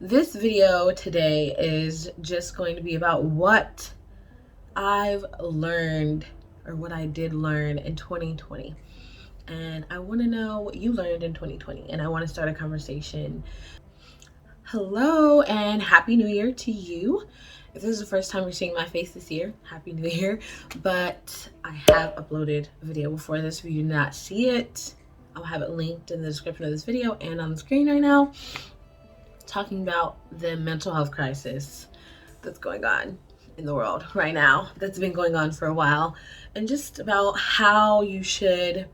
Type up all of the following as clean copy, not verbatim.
This video today is just going to be about what I've learned or what I did learn in 2020. And I want to know what you learned in 2020, and I want to start a conversation. Hello and Happy New Year to you. If this is the first time you're seeing my face this year, Happy New Year. But I have uploaded a video before this. If you do not see it, I'll have it linked in the description of this video and on the screen right now, talking about the mental health crisis that's going on in the world right now, that's been going on for a while, and just about how you should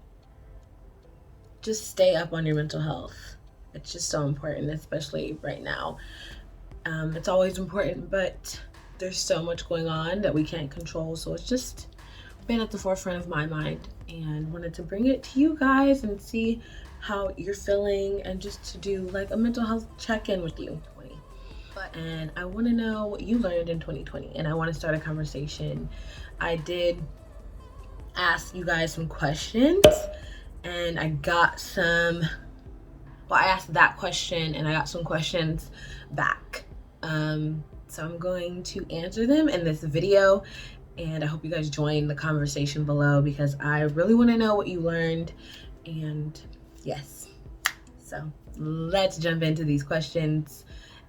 just stay up on your mental health. It's just so important, especially right now. It's always important, but there's so much going on that we can't control, so it's just been at the forefront of my mind and wanted to bring it to you guys and see how you're feeling and just to do like a mental health check-in with you. And I want to know what you learned in 2020, and I want to start a conversation. I did ask you guys some questions and I got some, I asked that question and I got some questions back. So I'm going to answer them in this video, and I hope you guys join the conversation below because I really want to know what you learned. And yes, so let's jump into these questions.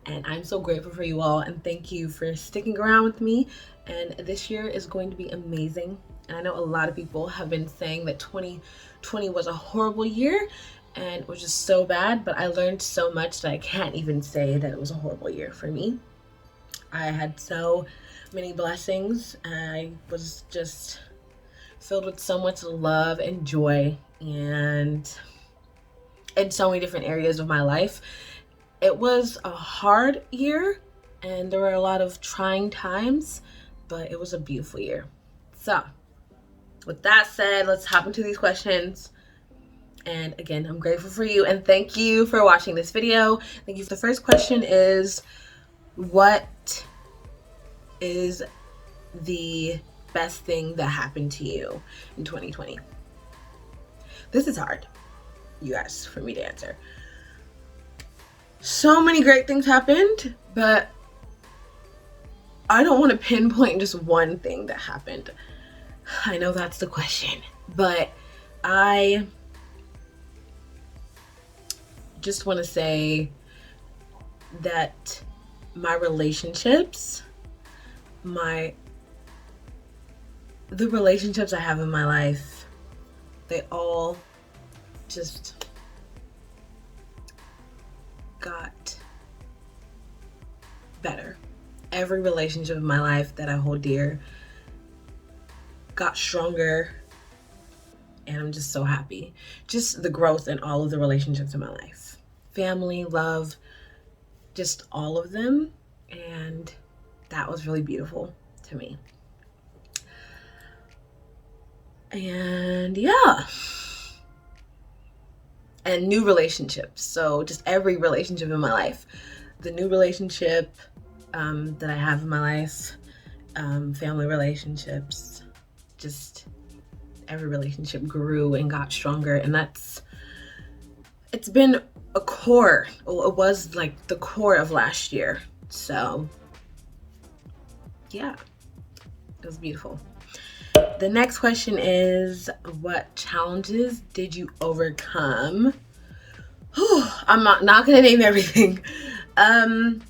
And I'm so grateful for you all, and thank you for sticking around with me. And this year is going to be amazing. And I know a lot of people have been saying that 2020 was a horrible year and it was just so bad, but I learned so much that I can't even say that it was a horrible year for me. I had so many blessings. I was just filled with so much love and joy, and in so many different areas of my life. It was a hard year and there were a lot of trying times, but it was a beautiful year. So with that said, let's hop into these questions. And again, I'm grateful for you and thank you for watching this video. Thank you. The first question is, what is the best thing that happened to you in 2020? This is hard, you guys, for me to answer. So many great things happened, but I don't want to pinpoint just one thing that happened. I know that's the question, but I just want to say that my relationships, the relationships I have in my life, they all just got better. Every relationship in my life that I hold dear got stronger, and I'm just so happy. Just the growth in all of the relationships in my life. Family, love, just all of them, and that was really beautiful to me. And yeah. And new relationships. So just every relationship in my life, the new relationship that I have in my life, family relationships, just every relationship grew and got stronger. And it's been a core. It was like the core of last year. So yeah, it was beautiful. The next question is, what challenges did you overcome? I'm not gonna name everything. And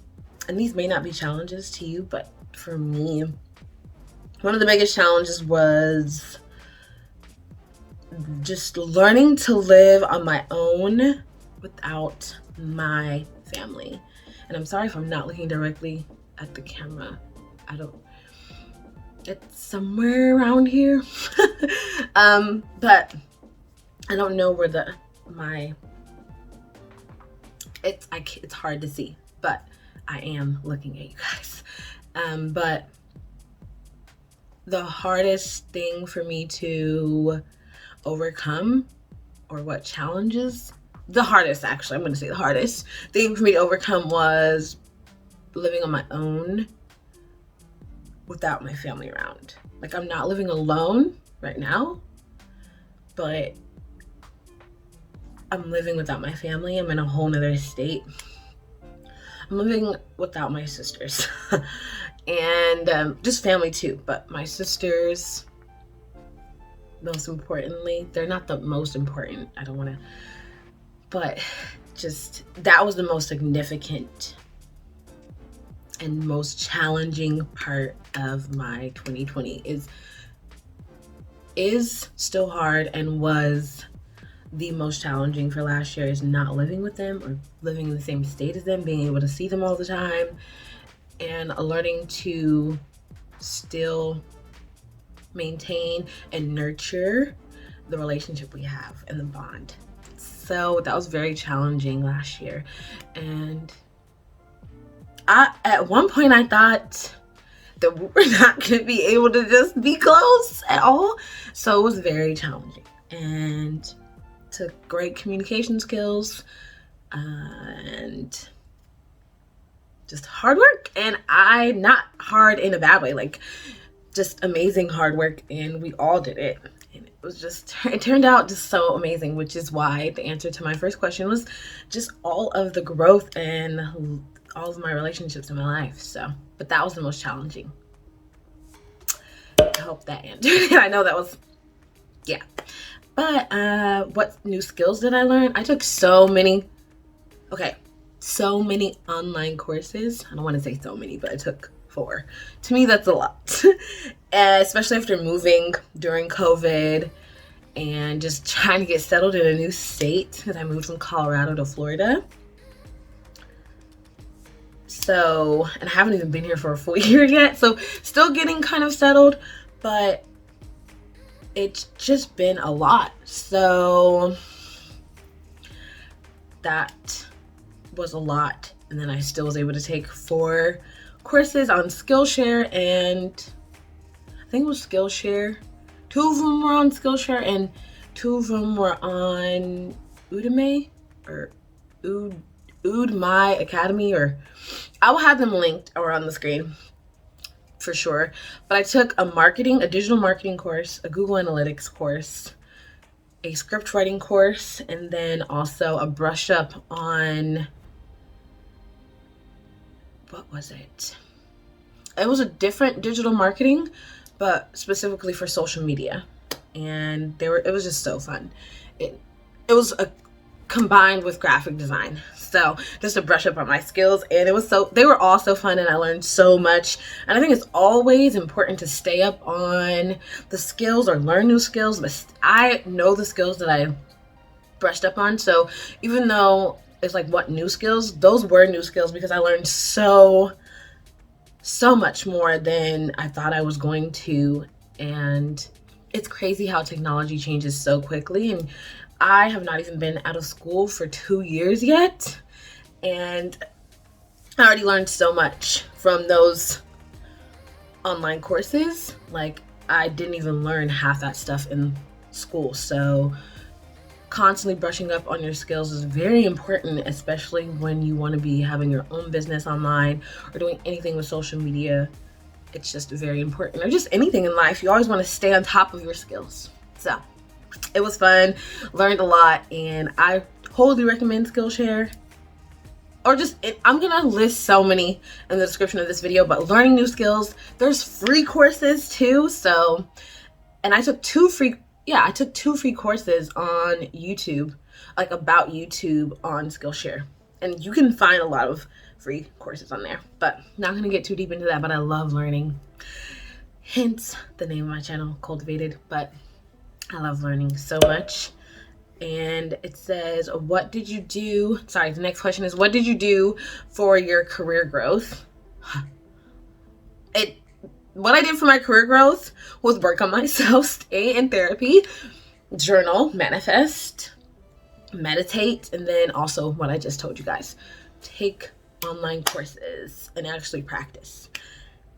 these may not be challenges to you, but for me, one of the biggest challenges was just learning to live on my own without my family. And I'm sorry if I'm not looking directly at the camera. It's somewhere around here. But I don't know where it's hard to see, but I am looking at you guys. But the hardest thing for me to overcome, or what challenges, the hardest thing for me to overcome was living on my own without my family around. Like, I'm not living alone right now, but I'm living without my family. I'm in a whole nother state. I'm living without my sisters and just family too, but my sisters, most importantly, they're not the most important. I don't want to, but just that was the most significant and most challenging part of my 2020 is still hard and was the most challenging for last year, is not living with them or living in the same state as them, being able to see them all the time and learning to still maintain and nurture the relationship we have and the bond. So that was very challenging last year. And at one point I thought that we were not going to be able to just be close at all. So it was very challenging and took great communication skills and just hard work. And not hard in a bad way, like just amazing hard work. And we all did it. And it turned out just so amazing, which is why the answer to my first question was just all of the growth and all of my relationships in my life. But that was the most challenging. I hope that answered it. I know that was, yeah. But what new skills did I learn? I took so many online courses. I don't want to say so many, but I took 4. To me, that's a lot. Especially after moving during COVID and just trying to get settled in a new state, because I moved from Colorado to Florida. So, and I haven't even been here for a full year yet, so still getting kind of settled, but it's just been a lot. So that was a lot. And then I still was able to take 4 courses on Skillshare, and I think it was Skillshare. 2 of them were on Skillshare and 2 of them were on Udemy or Udemy Academy, or I will have them linked or on the screen for sure. But I took a digital marketing course, a Google Analytics course, a script writing course, and then also a brush up on, what was it? It was a different digital marketing, but specifically for social media. And it was just so fun. It was combined with graphic design. So just to brush up on my skills, and they were all so fun, and I learned so much. And I think it's always important to stay up on the skills or learn new skills, but I know the skills that I brushed up on. So even though it's like, what new skills? Those were new skills, because I learned so much more than I thought I was going to. And it's crazy how technology changes so quickly. And I have not even been out of school for 2 years yet. And I already learned so much from those online courses. Like, I didn't even learn half that stuff in school. So constantly brushing up on your skills is very important, especially when you want to be having your own business online or doing anything with social media. It's just very important, or just anything in life. You always want to stay on top of your skills. So it was fun, learned a lot, and I totally recommend Skillshare. Or I'm gonna list so many in the description of this video, but learning new skills, there's free courses too. So, and I took 2 free courses on YouTube, like about YouTube on Skillshare. And you can find a lot of free courses on there, but not gonna get too deep into that. But I love learning, hence the name of my channel, Cultivated. But I love learning so much. And it says, the next question is, what did you do for your career growth? What I did for my career growth was work on myself, stay in therapy, journal, manifest, meditate, and then also what I just told you guys, take online courses and actually practice.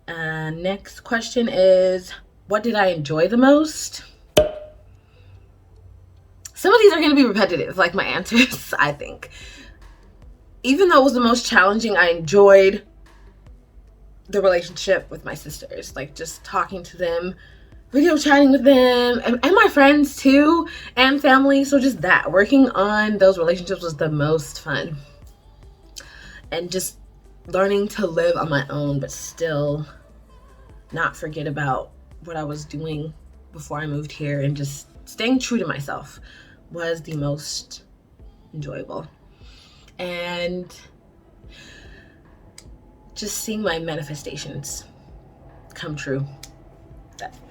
Next question is, what did I enjoy the most? Some of these are going to be repetitive, like my answers, I think. Even though it was the most challenging, I enjoyed the relationship with my sisters, like just talking to them, video chatting with them, and my friends too, and family. So just that, working on those relationships was the most fun. And just learning to live on my own, but still not forget about what I was doing before I moved here, and just staying true to myself was the most enjoyable. And just seeing my manifestations come true.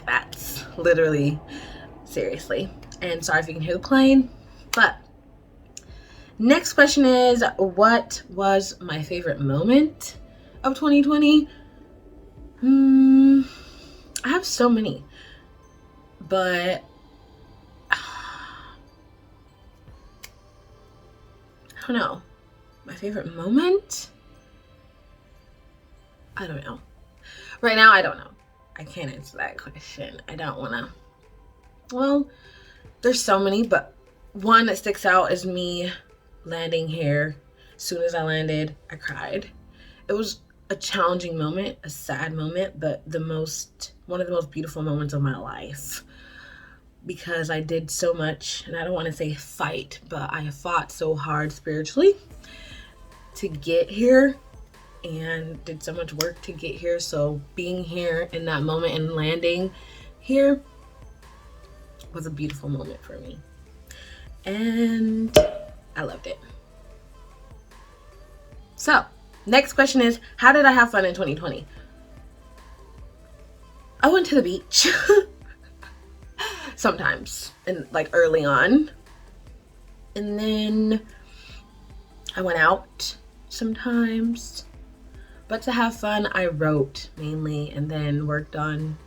That's literally, seriously. And sorry if you can hear the plane, but next question is, what was my favorite moment of 2020? I have so many, but I don't know. My favorite moment? I don't know. Right now, I don't know. I can't answer that question. I don't want to. Well, there's so many, but one that sticks out is me landing here. As soon as I landed, I cried. It was a challenging moment, a sad moment, but one of the most beautiful moments of my life, because I did so much, and I don't want to say fight, but I fought so hard spiritually to get here, and did so much work to get here. So being here in that moment and landing here was a beautiful moment for me, and I loved it. So next question is, how did I have fun in 2020? I went to the beach sometimes, and like early on, and then I went out sometimes. But to have fun, I wrote mainly, and then worked on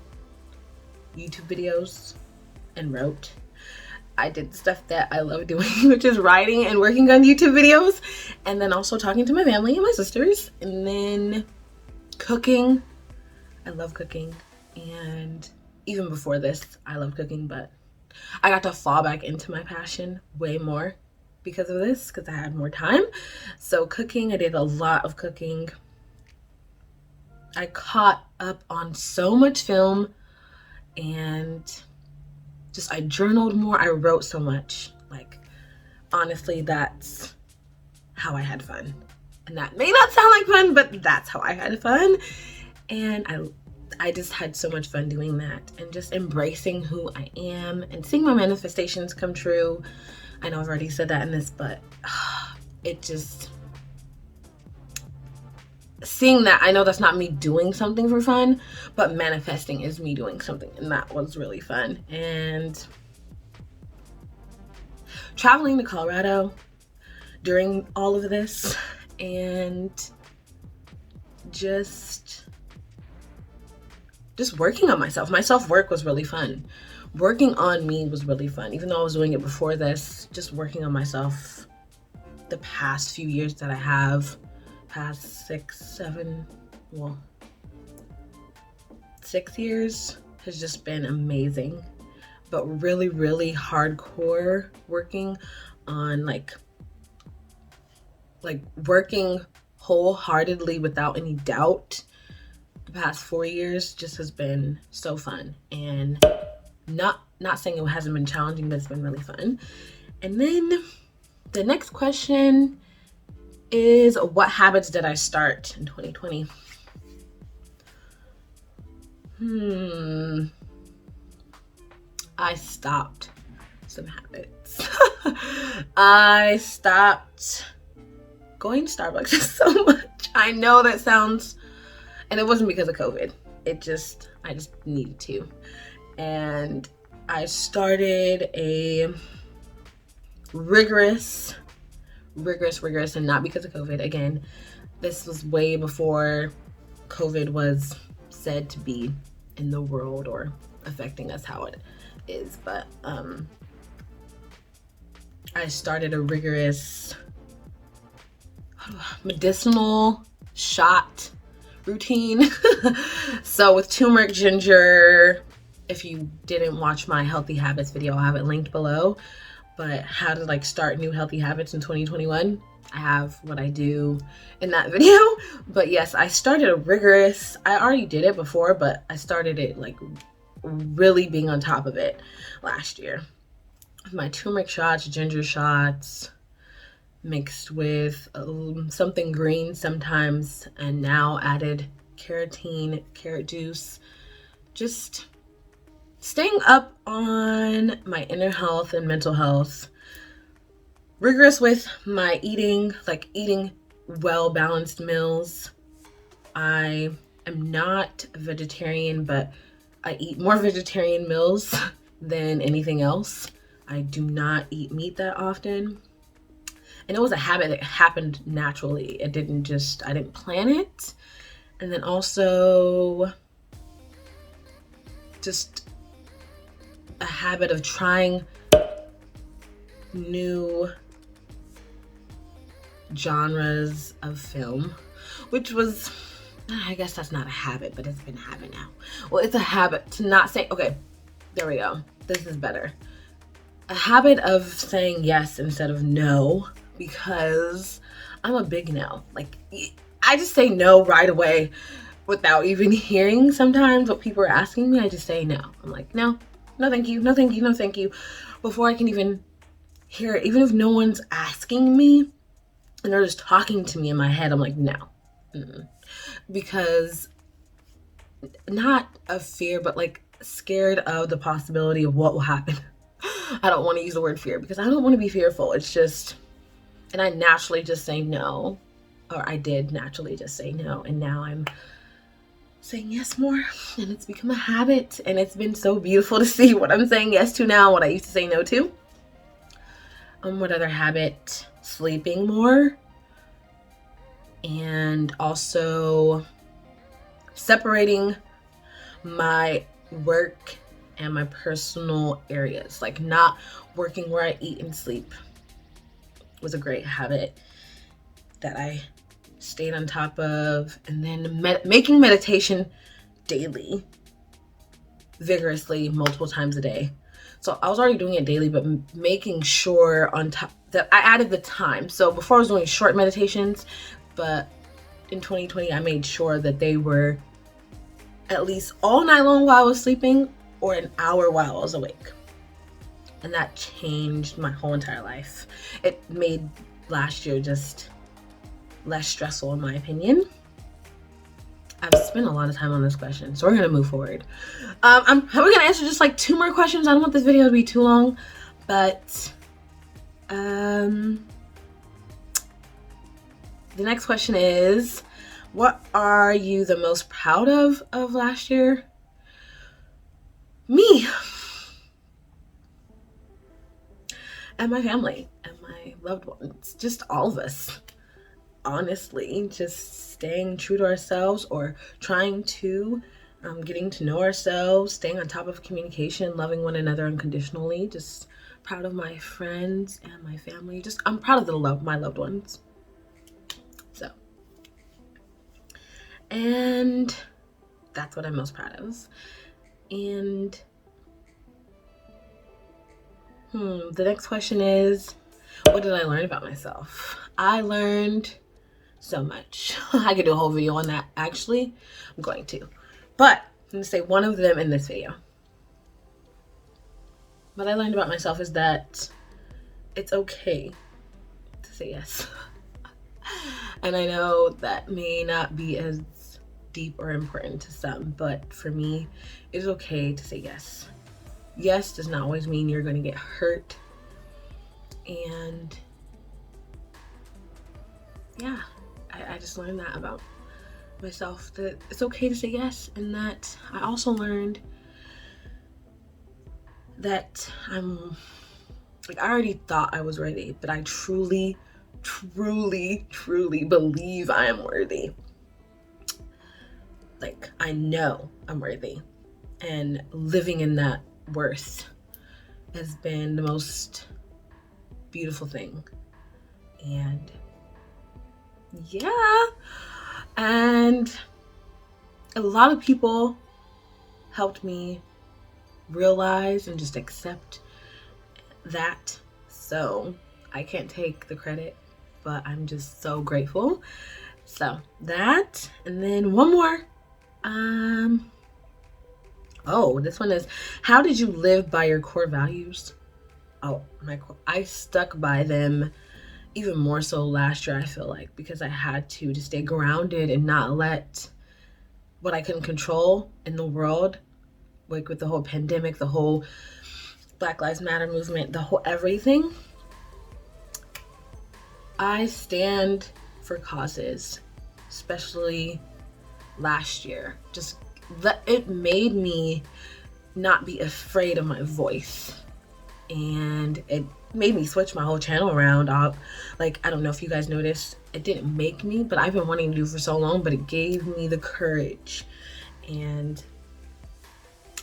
YouTube videos and wrote. I did stuff that I love doing, which is writing and working on YouTube videos, and then also talking to my family and my sisters, and then cooking. I love cooking, and even before this, I loved cooking, but I got to fall back into my passion way more because of this, because I had more time. So cooking, I did a lot of cooking. I caught up on so much film, and just I journaled more. I wrote so much. Like, honestly, that's how I had fun. And that may not sound like fun, but that's how I had fun. And I just had so much fun doing that, and just embracing who I am and seeing my manifestations come true. I know I've already said that in this, but it just, seeing that, I know that's not me doing something for fun, but manifesting is me doing something, and that was really fun. And traveling to Colorado during all of this, and just working on myself. My self-work was really fun. Working on me was really fun. Even though I was doing it before this, just working on myself the past few years that I have, past 6 years, has just been amazing. But really, really hardcore working on like working wholeheartedly without any doubt the past 4 years just has been so fun. And not saying it hasn't been challenging, but it's been really fun. And then the next question is, what habits did I start in 2020? I stopped some habits. I stopped going to Starbucks so much. I know that sounds, and it wasn't because of COVID. I just needed to. And I started a rigorous, and not because of COVID. Again, this was way before COVID was said to be in the world or affecting us how it is. But I started a rigorous medicinal shot routine. So with turmeric, ginger, if you didn't watch my healthy habits video, I'll have it linked below. But how to start new healthy habits in 2021, I have what I do in that video. But yes, I started a rigorous, I already did it before, but I started it really being on top of it last year. My turmeric shots, ginger shots, mixed with something green sometimes, and now added carotene, carrot juice. Just staying up on my inner health and mental health. Rigorous with my eating, like eating well-balanced meals. I am not a vegetarian, but I eat more vegetarian meals than anything else. I do not eat meat that often. And it was a habit that happened naturally. I didn't plan it. And then also just a habit of trying new genres of film, which was, I guess that's not a habit, but it's been a habit now. Well, it's a habit to not say, okay, there we go. This is better. A habit of saying yes instead of no, because I'm a big no. Like, I just say no right away without even hearing sometimes what people are asking me. I just say no. I'm like, no, thank you, no, thank you, no, thank you. Before I can even hear it, even if no one's asking me and they're just talking to me in my head, I'm like, no. Because not of fear, but like scared of the possibility of what will happen. I don't want to use the word fear because I don't want to be fearful. It's just, and I naturally just say no, or I did naturally just say no. And now I'm saying yes more, and it's become a habit, and it's been so beautiful to see what I'm saying yes to now, what I used to say no to. What other habit? Sleeping more, and also separating my work and my personal areas, like not working where I eat and sleep was a great habit that I stayed on top of. And then making meditation daily, vigorously, multiple times a day. So I was already doing it daily, but making sure on top that I added the time. So before I was doing short meditations, but in 2020, I made sure that they were at least all night long while I was sleeping, or an hour while I was awake. And that changed my whole entire life. It made last year just less stressful, in my opinion. I've spent a lot of time on this question, so we're gonna move forward. We're gonna answer just like 2 more questions. I don't want this video to be too long, but the next question is, what are you the most proud of last year? Me and my family and my loved ones, just all of us. Honestly, just staying true to ourselves, or trying to, getting to know ourselves, staying on top of communication, loving one another unconditionally. Just proud of my friends and my family. Just, I'm proud of my loved ones. So, and that's what I'm most proud of. And the next question is, what did I learn about myself? I learned so much. I could do a whole video on that, actually. I'm going to. But I'm going to say one of them in this video. What I learned about myself is that it's okay to say yes. And I know that may not be as deep or important to some, but for me, it's okay to say yes. Yes does not always mean you're going to get hurt. And yeah, I just learned that about myself, that it's okay to say yes. And that I also learned that I already thought I was worthy, but I truly believe I am worthy. Like, I know I'm worthy, and living in that worth has been the most beautiful thing. And yeah, and a lot of people helped me realize and just accept that. So I can't take the credit, but I'm just so grateful. So that, and then one more. This one is, how did you live by your core values? I stuck by them even more so last year, I feel like, because I had to stay grounded and not let what I couldn't control in the world, like with the whole pandemic, the whole Black Lives Matter movement, the whole everything. I stand for causes, especially last year. It made me not be afraid of my voice, and it made me switch my whole channel around. Like, I don't know if you guys noticed, it didn't make me, but I've been wanting to do for so long, but it gave me the courage, and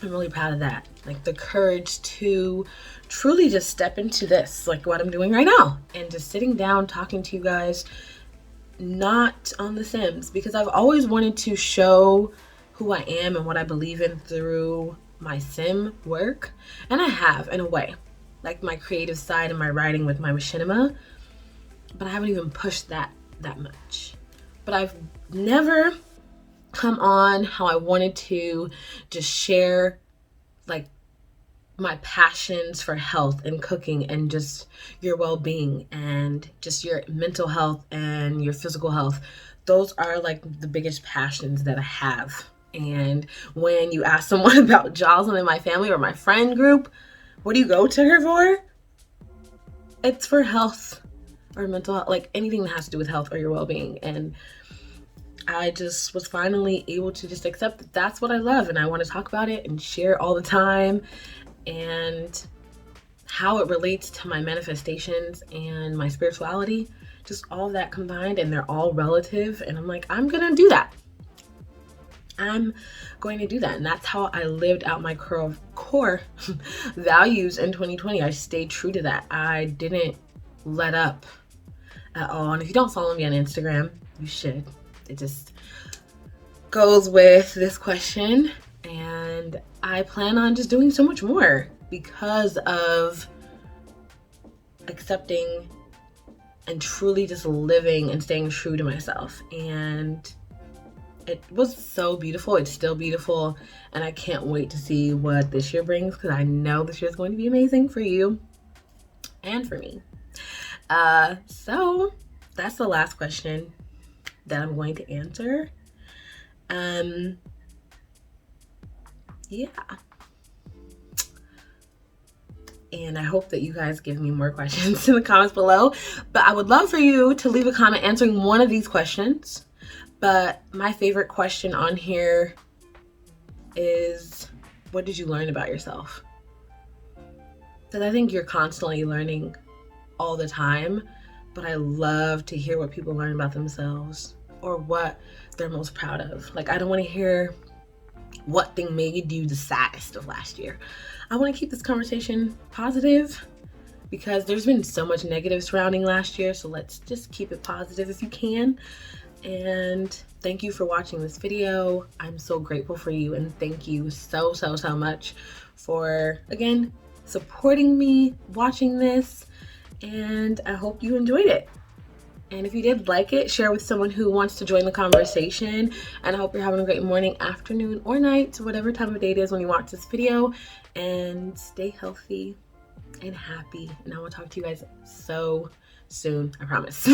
I'm really proud of that. Like, the courage to truly just step into this, like what I'm doing right now, and just sitting down talking to you guys, not on The Sims, because I've always wanted to show who I am and what I believe in through my sim work, and I have, in a way, like my creative side and my writing with my machinima, but I haven't even pushed that much. But I've never come on how I wanted to just share like my passions for health and cooking and just your well-being and just your mental health and your physical health. Those are like the biggest passions that I have. And when you ask someone about Jocelyn in my family or my friend group, what do you go to her for? It's for health or mental health, like anything that has to do with health or your well-being. And I just was finally able to just accept that that's what I love, and I want to talk about it and share all the time, and how it relates to my manifestations and my spirituality, just all of that combined, and they're all relative. And I'm like, I'm gonna do that. I'm going to do that. And that's how I lived out my core values in 2020. I stayed true to that. I didn't let up at all. And if you don't follow me on Instagram, you should. It just goes with this question. And I plan on just doing so much more because of accepting and truly just living and staying true to myself. And it was so beautiful. It's still beautiful. And I can't wait to see what this year brings, because I know this year is going to be amazing for you and for me. So that's the last question that I'm going to answer. Yeah. And I hope that you guys give me more questions in the comments below. But I would love for you to leave a comment answering one of these questions. But my favorite question on here is, what did you learn about yourself? Because I think you're constantly learning all the time, but I love to hear what people learn about themselves or what they're most proud of. Like, I don't want to hear what thing made you the saddest of last year. I want to keep this conversation positive, because there's been so much negative surrounding last year. So let's just keep it positive if you can. And thank you for watching this video. I'm so grateful for you, and thank you so much for, again, supporting me, watching this, and I hope you enjoyed it. And if you did like it, share with someone who wants to join the conversation. And I hope you're having a great morning, afternoon, or night, whatever time of day it is when you watch this video. And stay healthy and happy. And I will talk to you guys so soon, I promise.